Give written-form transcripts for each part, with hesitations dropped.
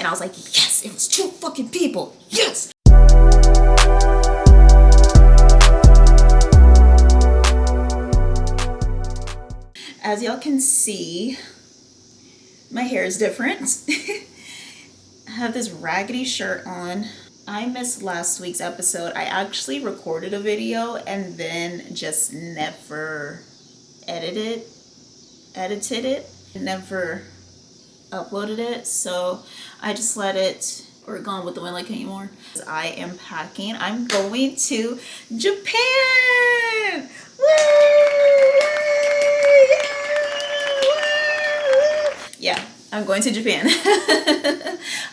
And I was like, yes, it was 2 fucking people. Yes. As y'all can see, my hair is different. I have this raggedy shirt on. I missed last week's episode. I actually recorded a video and then just never edited it, never uploaded it. So I just let it, or Gone with the Wind like anymore. I am packing. I'm going to Japan. Woo! Yeah, I'm going to Japan.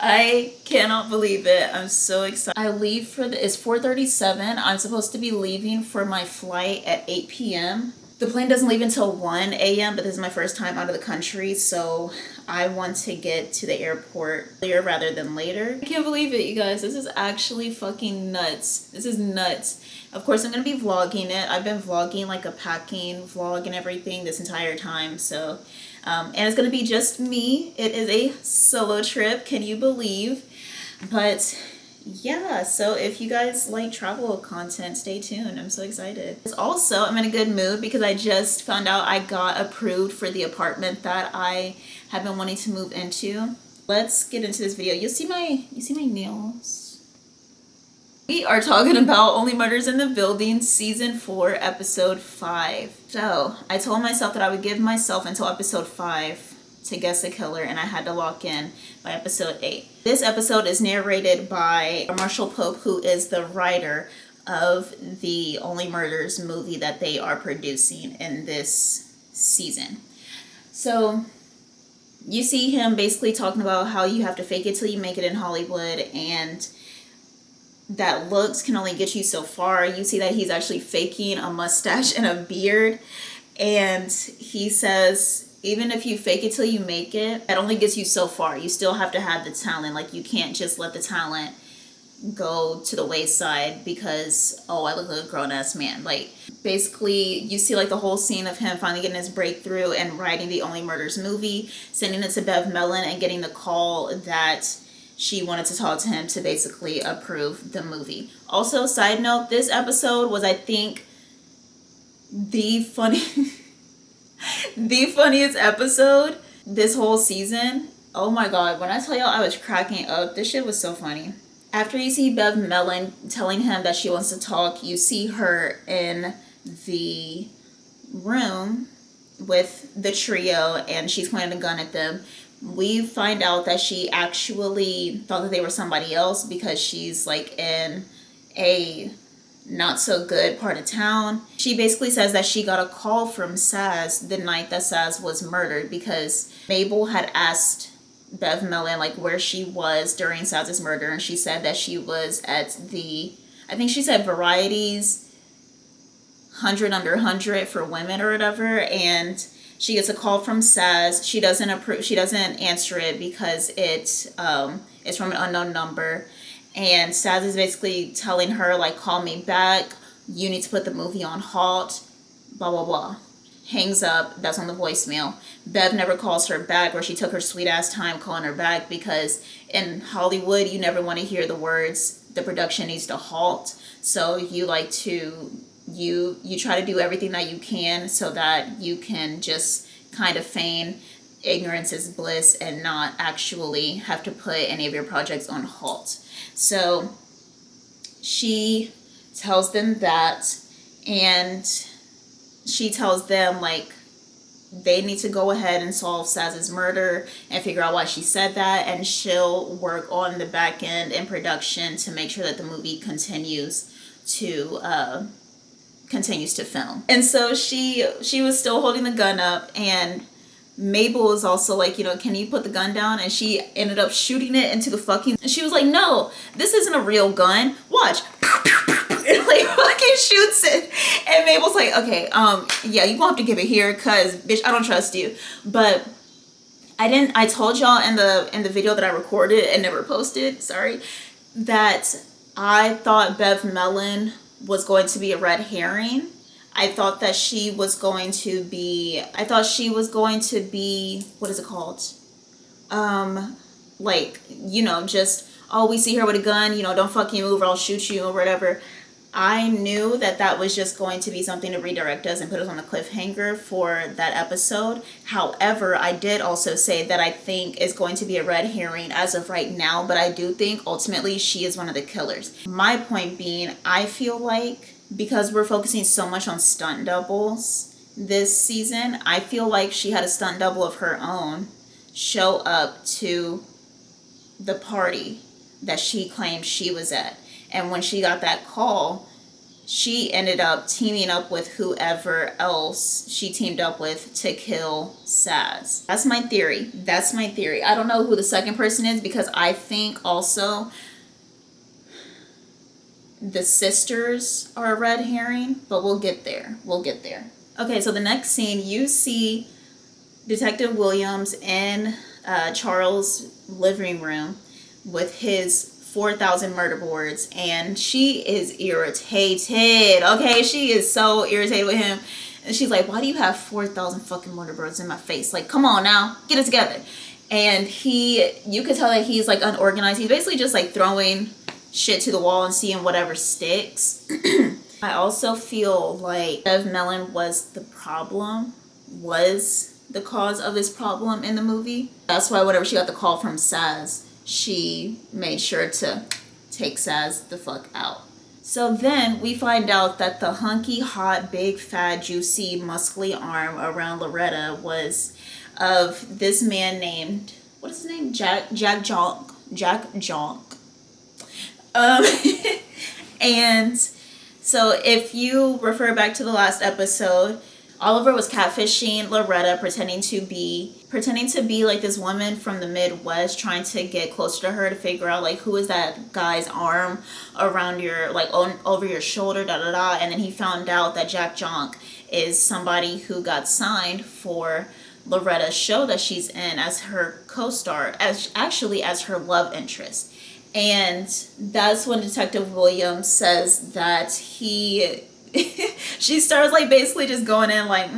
I cannot believe it. I'm so excited. I leave it's 4:37. I'm supposed to be leaving for my flight at 8 p.m. The plane doesn't leave until 1 a.m., but this is my first time out of the country, so I want to get to the airport earlier rather than later. I can't believe it, you guys. This is actually fucking nuts. This is nuts. Of course, I'm going to be vlogging it. I've been vlogging like a packing vlog and everything this entire time, so... and it's going to be just me. It is a solo trip, can you believe? But... yeah, so if you guys like travel content, stay tuned. I'm so excited. Also, I'm in a good mood because I just found out I got approved for the apartment that I have been wanting to move into. Let's get into this video. You see my nails? We are talking about Only Murders in the Building, Season 4, Episode 5. So, I told myself that I would give myself until Episode 5 to guess the killer, and I had to lock in by Episode 8. This episode is narrated by Marshall Pope, who is the writer of the Only Murders movie that they are producing in this season. So, you see him basically talking about how you have to fake it till you make it in Hollywood, and that looks can only get you so far. You see that he's actually faking a mustache and a beard, and he says, even if you fake it till you make it, that only gets you so far. You still have to have the talent. Like, you can't just let the talent go to the wayside because, oh, I look like a grown-ass man. Like, basically, you see, like, the whole scene of him finally getting his breakthrough and writing the Only Murders movie, sending it to Bev Melon, and getting the call that she wanted to talk to him to basically approve the movie. Also, side note, this episode was, I think, the funniest episode this whole season. Oh my god, when I tell y'all I was cracking up, this shit was so funny. After you see Bev Melon telling him that she wants to talk, you see her in the room with the trio and she's pointing a gun at them. We find out that she actually thought that they were somebody else because she's like in a not so good part of town. She basically says that she got a call from Saz the night that Saz was murdered because Mabel had asked Bev Melon like where she was during Saz's murder, and she said that she was at the, I think she said Variety's 100 Under 100 for women or whatever, and she gets a call from Saz. She doesn't answer it because it's from an unknown number. And Saz is basically telling her, like, call me back. You need to put the movie on halt. Blah, blah, blah. Hangs up. That's on the voicemail. Bev never calls her back, or she took her sweet ass time calling her back because in Hollywood, you never want to hear the words, the production needs to halt. So you like to, you try to do everything that you can so that you can just kind of feign ignorance is bliss and not actually have to put any of your projects on halt. So she tells them that, and she tells them like they need to go ahead and solve Saz's murder and figure out why she said that, and she'll work on the back end in production to make sure that the movie continues to film. And so she was still holding the gun up, and Mabel was also like, you know, can you put the gun down? And she ended up shooting it into the fucking... And she was like, no, this isn't a real gun. Watch. And like fucking shoots it. And Mabel's like, okay, yeah, you gonna have to give it here because, bitch, I don't trust you. But I told y'all in the video that I recorded and never posted, sorry, that I thought Bev Melon was going to be a red herring. I thought that she was going to be, what is it called? like, you know, just, oh, we see her with a gun, you know, don't fucking move or I'll shoot you or whatever. I knew that that was just going to be something to redirect us and put us on a cliffhanger for that episode. However, I did also say that I think it's going to be a red herring as of right now, but I do think ultimately she is one of the killers. My point being, I feel like because we're focusing so much on stunt doubles this season, I feel like she had a stunt double of her own show up to the party that she claimed she was at. And when she got that call, she ended up teaming up with whoever else she teamed up with to kill Saz. That's my theory. That's my theory. I don't know who the second person is because I think also the sisters are a red herring, but we'll get there. We'll get there. Okay, so the next scene, you see Detective Williams in Charles' living room with his 4,000 murder boards, and she is irritated. Okay, she is so irritated with him, and she's like, why do you have 4,000 fucking murder boards in my face? Like, come on now, get it together. And you could tell that he's like unorganized. He's basically just like throwing shit to the wall and seeing whatever sticks. I also feel like Bev Melon was the cause of this problem in the movie. That's why whenever she got the call from Saz, she made sure to take Saz the fuck out. So then we find out that the hunky, hot, big, fat, juicy, muscly arm around Loretta was of this man named, what is his name? Jack Jonk. And so if you refer back to the last episode, Oliver was catfishing Loretta, pretending to be like this woman from the Midwest, trying to get closer to her to figure out like who is that guy's arm around your over your shoulder, da da da. And then he found out that Jack Jonk is somebody who got signed for Loretta's show that she's in as her co-star, as her love interest. And that's when Detective Williams says that she starts like basically just going in like,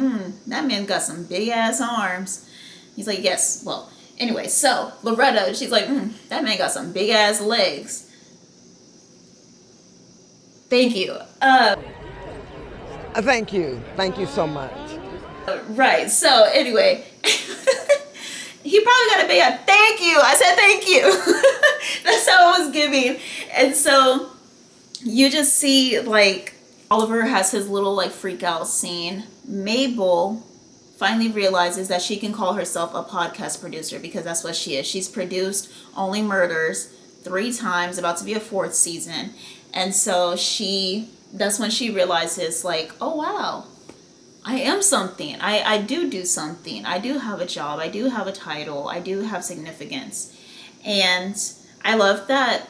that man got some big ass arms. He's like, yes. Well, anyway, so Loretta, she's like, that man got some big ass legs. Thank you. Thank you. Thank you so much. Right. So anyway, he probably got a big ass. Thank you. I said thank you. That's how it was giving. And so you just see like Oliver has his little like freak out scene. Mabel finally realizes that she can call herself a podcast producer because that's what she is. She's produced Only Murders 3 times, about to be a 4th season. And so that's when she realizes like, oh wow, I am something. I do something. I do have a job. I do have a title. I do have significance. And I love that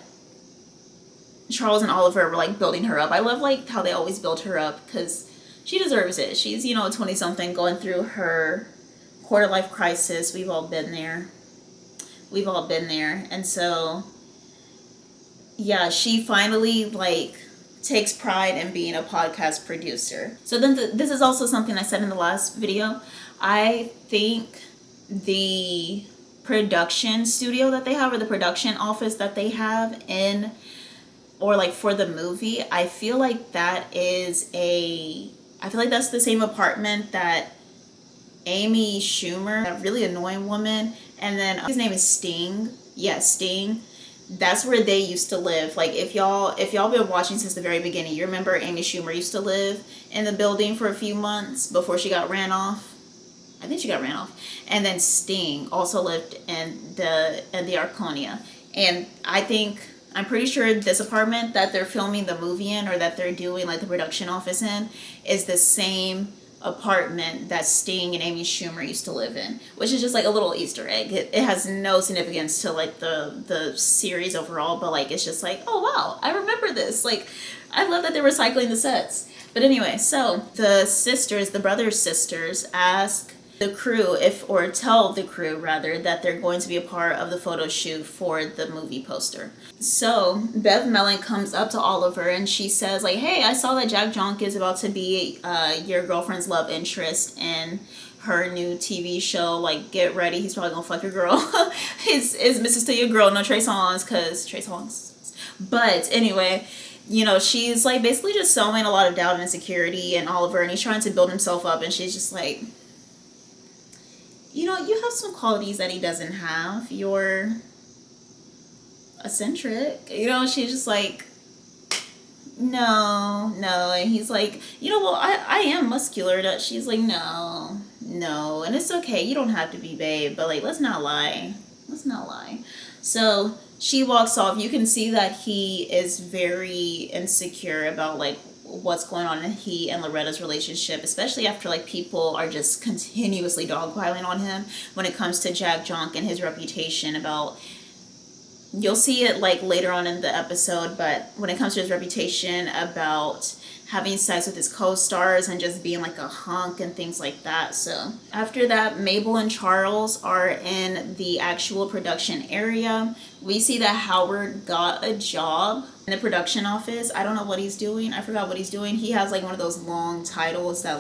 Charles and Oliver were like building her up. I love like how they always build her up because she deserves it. She's, 20-something going through her quarter life crisis. We've all been there. And so, yeah, she finally like takes pride in being a podcast producer. So then this is also something I said in the last video. I think the production studio that they have, or the production office that they have for the movie, I feel like that's the same apartment that Amy Schumer, that really annoying woman, and then his name is Sting. Yeah, Sting. That's where they used to live. Like if y'all been watching since the very beginning, you remember Amy Schumer used to live in the building for a few months before she got ran off. I think she got ran off. And then Sting also lived in the Arconia. And I'm pretty sure this apartment that they're filming the movie in, or that they're doing like the production office in, is the same apartment that Sting and Amy Schumer used to live in, which is just like a little Easter egg. It has no significance to like the series overall, but like it's just like, oh wow, I remember this. Like I love that they're recycling the sets. But anyway, so the brothers' sisters ask the crew tell the crew rather that they're going to be a part of the photo shoot for the movie poster. So Bev Melon comes up to Oliver and she says like, hey, I saw that Jack Jonk is about to be your girlfriend's love interest in her new TV show, like, get ready, he's probably gonna fuck your girl. is Mrs. Still Your Girl, no Trey Songz, because Trey Songz. But anyway, you know, she's like basically just sowing a lot of doubt and insecurity in Oliver, and he's trying to build himself up, and she's just like, you know, you have some qualities that he doesn't have. You're eccentric. You know, she's just like, no. And he's like, you know, well, I am muscular. That she's like, no. And it's okay. You don't have to be, babe. But, like, let's not lie. So she walks off. You can see that he is very insecure about, like, what's going on in he and Loretta's relationship, especially after, like, people are just continuously dogpiling on him when it comes to Jack Junk and his reputation about, you'll see it, like, later on in the episode, but when it comes to his reputation about having sex with his co-stars and just being like a hunk and things like that. So after that, Mabel and Charles are in the actual production area. We see that Howard got a job in the production office. I don't know what he's doing. I forgot what he's doing. He has like one of those long titles that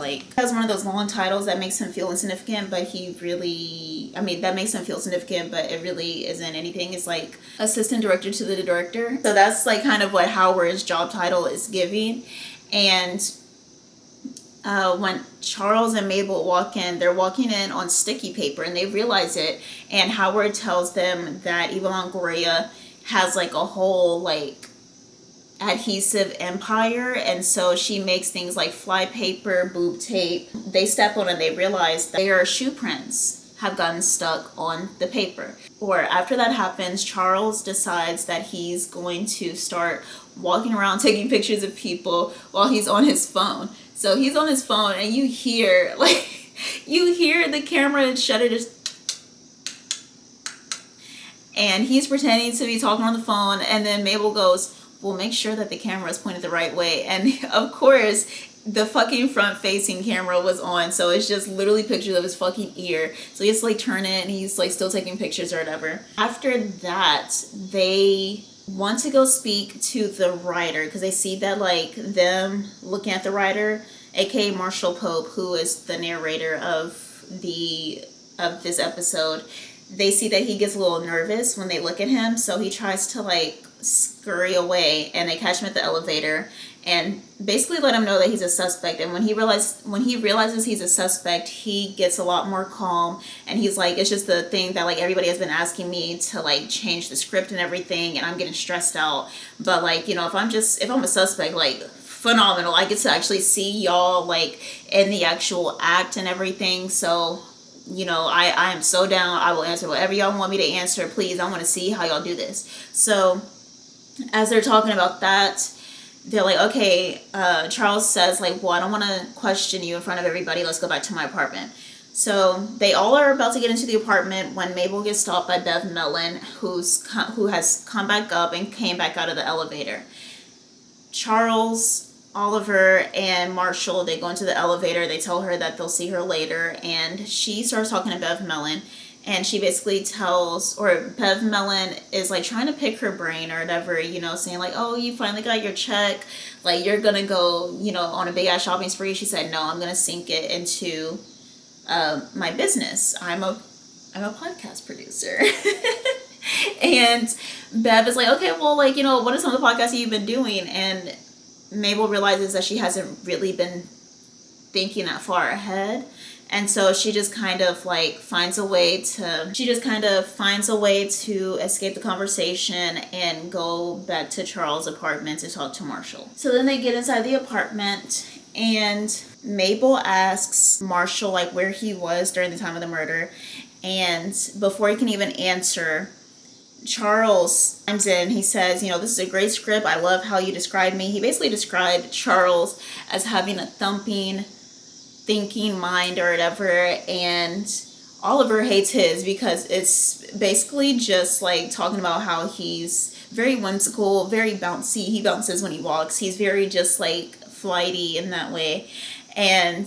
makes him feel insignificant, but that makes him feel significant, but it really isn't anything. It's like assistant director to the director. So that's like kind of what Howard's job title is giving. And when Charles and Mabel walk in, they're walking in on sticky paper, and they realize it. And Howard tells them that Eva Longoria has like a whole like adhesive empire, and so she makes things like fly paper, boob tape. They step on and they realize that their shoe prints have gotten stuck on the paper. Or after that happens, Charles decides that he's going to start walking around taking pictures of people while he's on his phone. So he's on his phone, and you hear the camera and shutter just, and he's pretending to be talking on the phone, and then Mabel goes, well, make sure that the camera is pointed the right way. And of course, the fucking front-facing camera was on, so it's just literally pictures of his fucking ear. So he has to like turn it, and he's like still taking pictures or whatever. After that, they want to go speak to the writer, because they see that like them looking at the writer, aka Marshall Pope, who is the narrator of this episode. They see that he gets a little nervous when they look at him, so he tries to like scurry away, and they catch him at the elevator and basically let him know that he's a suspect. And when he realizes he's a suspect, he gets a lot more calm, and he's like, it's just the thing that like everybody has been asking me to like change the script and everything, and I'm getting stressed out, but like, you know, if I'm a suspect, like, phenomenal, I get to actually see y'all like in the actual act and everything. So, you know, I am so down. I will answer whatever y'all want me to answer. Please, I want to see how y'all do this. So as they're talking about that, they're like, okay, Charles says like, well, I don't want to question you in front of everybody. Let's go back to my apartment. So they all are about to get into the apartment when Mabel gets stopped by Bev Melon, who has come back up and came back out of the elevator. Charles, Oliver, and Marshall, they go into the elevator. They tell her that they'll see her later, and she starts talking to Bev Melon, and she basically Bev Melon is like trying to pick her brain or whatever, you know, saying like, oh, you finally got your check, like you're gonna go, you know, on a big ass shopping spree. She said, no, I'm gonna sink it into my business. I'm a podcast producer. And Bev is like, okay, well, like, you know, what are some of the podcasts you've been doing? And Mabel realizes that she hasn't really been thinking that far ahead. And so she just kind of like finds a way to escape the conversation and go back to Charles' apartment to talk to Marshall. So then they get inside the apartment, and Mabel asks Marshall like where he was during the time of the murder. And before he can even answer, Charles comes in. He says, you know, this is a great script. I love how you described me. He basically described Charles as having a thumping, thinking mind or whatever. And Oliver hates his because it's basically just like talking about how he's very whimsical, very bouncy. He bounces when he walks. He's very just like flighty in that way. And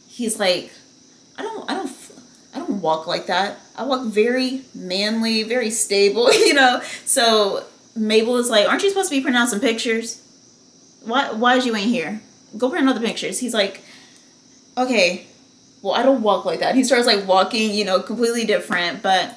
he's like, I don't walk like that. I walk very manly, very stable, you know. So Mabel is like, aren't you supposed to be printing out some pictures? Why is you in here? Go print out the pictures. He's like, okay, well, I don't walk like that. He starts like walking, you know, completely different. But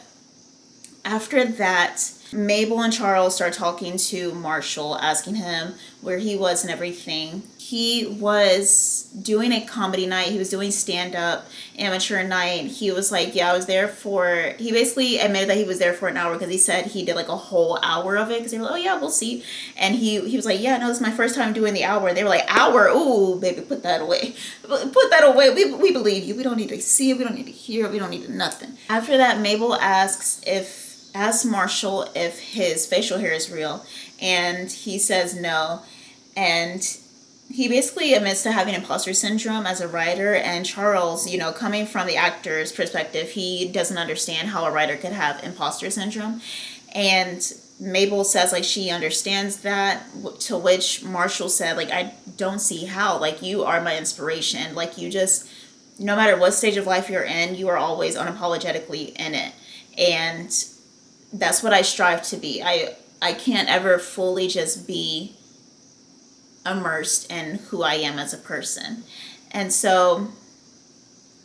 after that, Mabel and Charles start talking to Marshall, asking him where he was and everything. He was doing a comedy night. He was doing stand-up amateur night. He was like, yeah, I was there for, he basically admitted that he was there for an hour because he said he did like a whole hour of it because they were like, oh yeah, we'll see. And he was like, yeah, no, this is my first time doing the hour. They were like, hour? Ooh, baby, put that away. Put that away. We believe you. We don't need to see it. We don't need to hear it. We don't need nothing. After that, Mabel asks Marshall if his facial hair is real, and he says no. And he basically admits to having imposter syndrome as a writer, and Charles, you know, coming from the actor's perspective, he doesn't understand how a writer could have imposter syndrome. And Mabel says like she understands that, to which Marshall said like, I don't see how, like you are my inspiration, like you just, no matter what stage of life you're in, you are always unapologetically in it. And that's what I strive to be. I can't ever fully just be immersed in who I am as a person. And so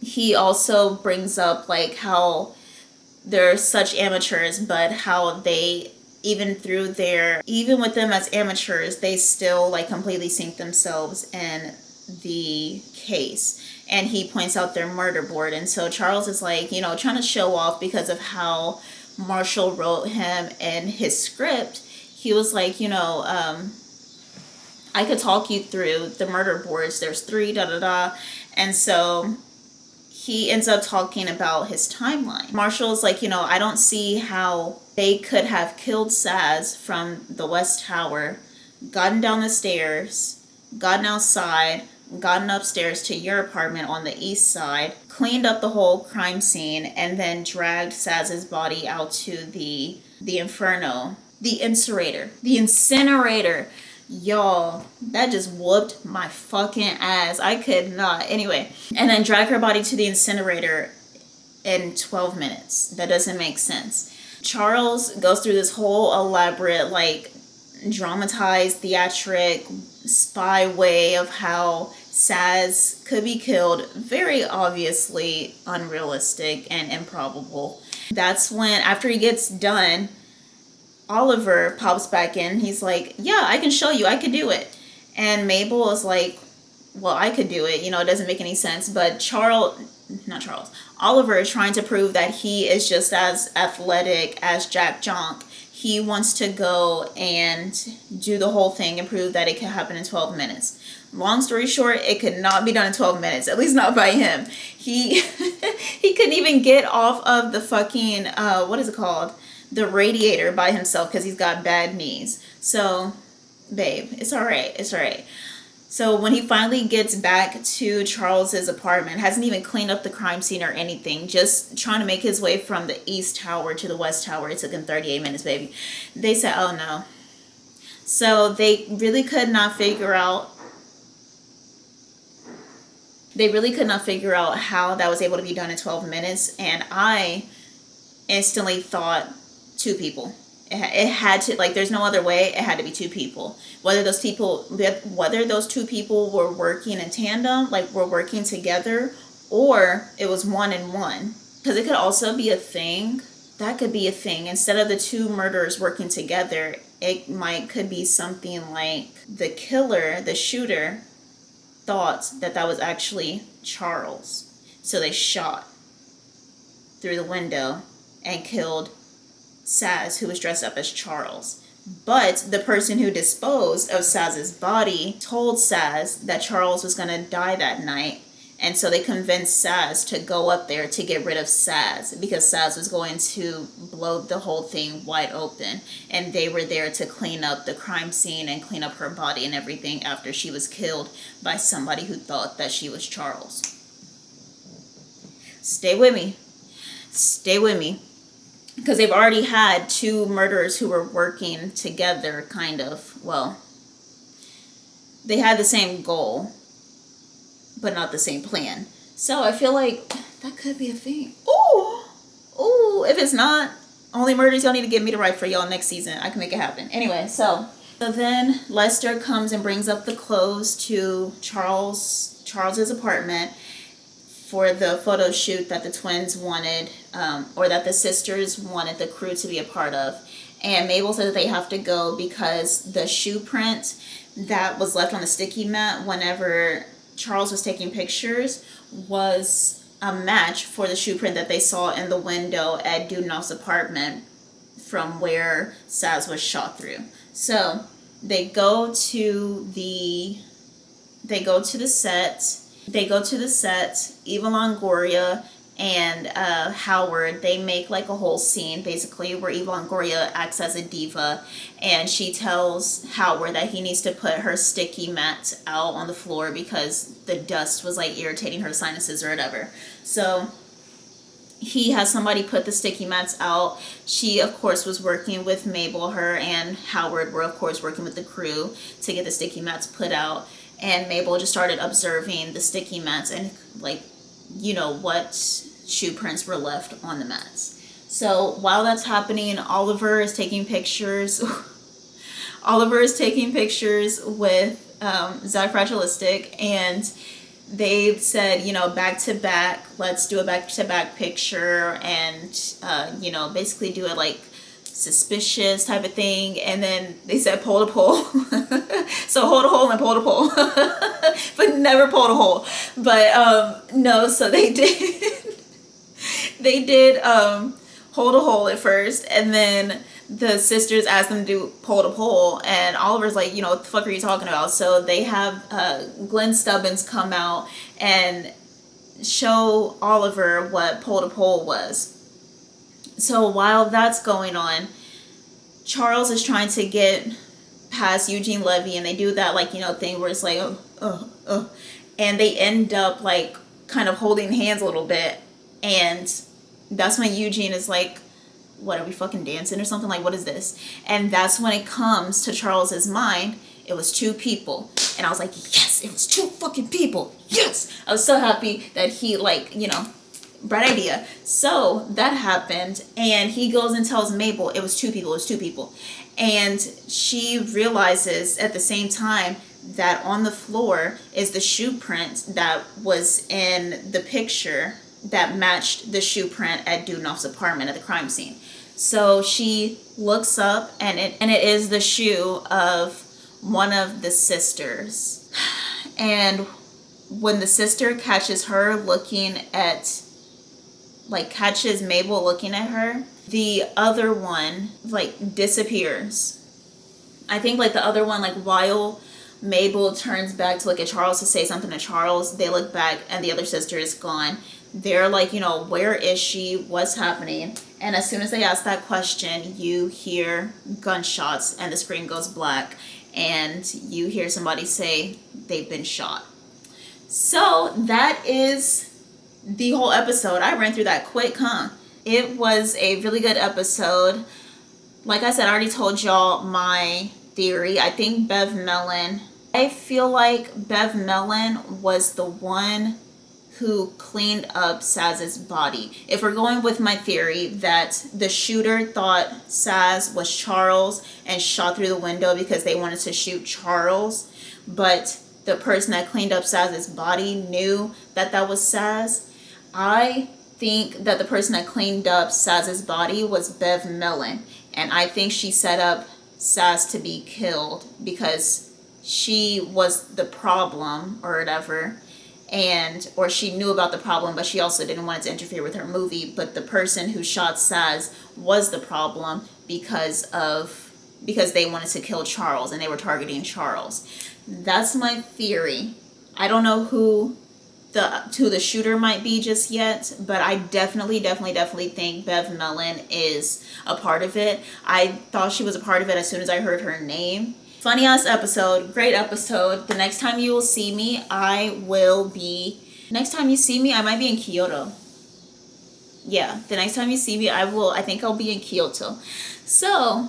he also brings up like how they're such amateurs, but how they, even with them as amateurs, they still like completely sink themselves in the case. And he points out their murder board. And so Charles is like, you know, trying to show off because of how Marshall wrote him in his script. He was like, you know, I could talk you through the murder boards. There's 3, da da da. And so he ends up talking about his timeline. Marshall's like, you know, I don't see how they could have killed Saz from the West Tower, gotten down the stairs, gotten outside, gotten upstairs to your apartment on the east side, cleaned up the whole crime scene, and then dragged Saz's body out to the inferno. The incinerator. Y'all, that just whooped my fucking ass. I could not. Anyway, and then drag her body to the incinerator in 12 minutes. That doesn't make sense. Charles goes through this whole elaborate, like, dramatized, theatric, spy way of how Saz could be killed. Very obviously unrealistic and improbable. That's when, after he gets done, Oliver pops back in. He's like, yeah, I can show you. I could do it. And Mabel is like, well, I could do it. You know, it doesn't make any sense. But Oliver is trying to prove that he is just as athletic as Jack Jonk. He wants to go and do the whole thing and prove that it can happen in 12 minutes. Long story short, it could not be done in 12 minutes, at least not by him. He couldn't even get off of the fucking, what is it called? The radiator by himself because he's got bad knees. So, babe, it's all right. It's all right. So when he finally gets back to Charles's apartment, hasn't even cleaned up the crime scene or anything, just trying to make his way from the East Tower to the West Tower. It took him 38 minutes, baby. They said, oh no. So they really could not figure out how that was able to be done in 12 minutes. And I instantly thought 2 people. It had to, like, there's no other way. It had to be 2 people. Whether those 2 people were working in tandem, like were working together, or it was 1 and 1. Because it could also be a thing. That could be a thing. Instead of the 2 murderers working together, it could be something like the killer, the shooter, thought that was actually Charles. So they shot through the window and killed Saz, who was dressed up as Charles. But the person who disposed of Saz's body told Saz that Charles was going to die that night. And so they convinced Saz to go up there to get rid of Saz, because Saz was going to blow the whole thing wide open. And they were there to clean up the crime scene and clean up her body and everything after she was killed by somebody who thought that she was Charles. Stay with me. Stay with me. Because they've already had 2 murderers who were working together, kind of. Well, they had the same goal, but not the same plan. So I feel like that could be a thing. Ooh, if it's not, only murders y'all need to get me to write for y'all next season. I can make it happen. Anyway, so then Lester comes and brings up the clothes to Charles's apartment. for the photo shoot that the twins wanted, or that the sisters wanted the crew to be a part of. And Mabel said that they have to go because the shoe print that was left on the sticky mat whenever Charles was taking pictures was a match for the shoe print that they saw in the window at Dudenoff's apartment from where Saz was shot through. So they go to the set. Eva Longoria and Howard, they make like a whole scene basically where Eva Longoria acts as a diva, and she tells Howard that he needs to put her sticky mat out on the floor because the dust was like irritating her sinuses or whatever. So he has somebody put the sticky mats out. She, of course, was working with Mabel. Her and Howard were, of course, working with the crew to get the sticky mats put out. And Mabel just started observing the sticky mats and, like, you know, what shoe prints were left on the mats. So while that's happening, Oliver is taking pictures. Oliver is taking pictures with Zach Fragilistic, and they've said, you know, back to back, let's do a back to back picture, and you know, basically do it like suspicious type of thing. And then they said pole to pole. So hold a hole and pole to pole. But never pulled a hole. But no, so they did they did hold a hole at first, and then the sisters asked them to do pole to pole, and Oliver's like, you know, what the fuck are you talking about? So they have Glenn Stubbins come out and show Oliver what pole to pole was. So while that's going on, Charles is trying to get past Eugene Levy, and they do that, like, you know, thing where it's like, and they end up like kind of holding hands a little bit, and that's when Eugene is like, what, are we fucking dancing or something? Like, what is this? And that's when it comes to Charles's mind, it was two people. And I was like, yes, it was two fucking people. Yes. I was so happy that he, like, you know, bright idea. So that happened, and he goes and tells Mabel it was two people. And she realizes at the same time that on the floor is the shoe print that was in the picture that matched the shoe print at Dudenoff's apartment at the crime scene. So she looks up, and it is the shoe of one of the sisters. And when the sister catches her looking at, like, catches Mabel looking at her, the other one, like, disappears. I think, like, the other one, like, while Mabel turns back to look at Charles to say something to Charles, they look back and the other sister is gone. They're like, you know, where is she? What's happening? And as soon as they ask that question, you hear gunshots and the screen goes black, and you hear somebody say they've been shot. So that is the whole episode. I ran through that quick, huh? It was a really good episode. Like I said, I already told y'all my theory. I think Bev Melon, I feel like Bev Melon was the one who cleaned up Saz's body. If we're going with my theory that the shooter thought Saz was Charles and shot through the window because they wanted to shoot Charles, but the person that cleaned up Saz's body knew that that was Saz, I think that the person that cleaned up Saz's body was Bev Melon, and I think she set up Saz to be killed because she was the problem or whatever, or she knew about the problem, but she also didn't want it to interfere with her movie. But the person who shot Saz was the problem because they wanted to kill Charles and they were targeting Charles. That's my theory. I don't know who the shooter might be just yet, but I definitely think Bev Melon is a part of it. I thought she was a part of it as soon as I heard her name. Funny ass episode, great episode. The next time you will see me, I might be in Kyoto. Yeah, the next time you see me, I think I'll be in Kyoto. So,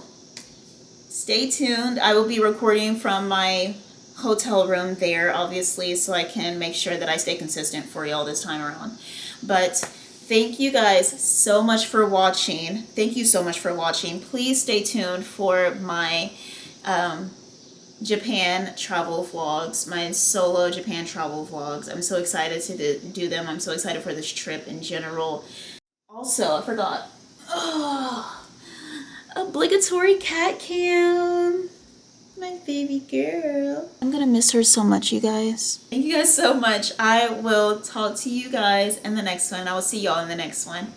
stay tuned. I will be recording from my hotel room there, obviously, so I can make sure that I stay consistent for y'all this time around. But thank you guys so much for watching. Please stay tuned for my Japan travel vlogs, my solo Japan travel vlogs. I'm so excited to do them. I'm so excited for this trip in general. Also, I forgot. Oh, obligatory cat cam. My baby girl. I'm gonna miss her so much, you guys. Thank you guys so much. I will talk to you guys in the next one. I will see y'all in the next one.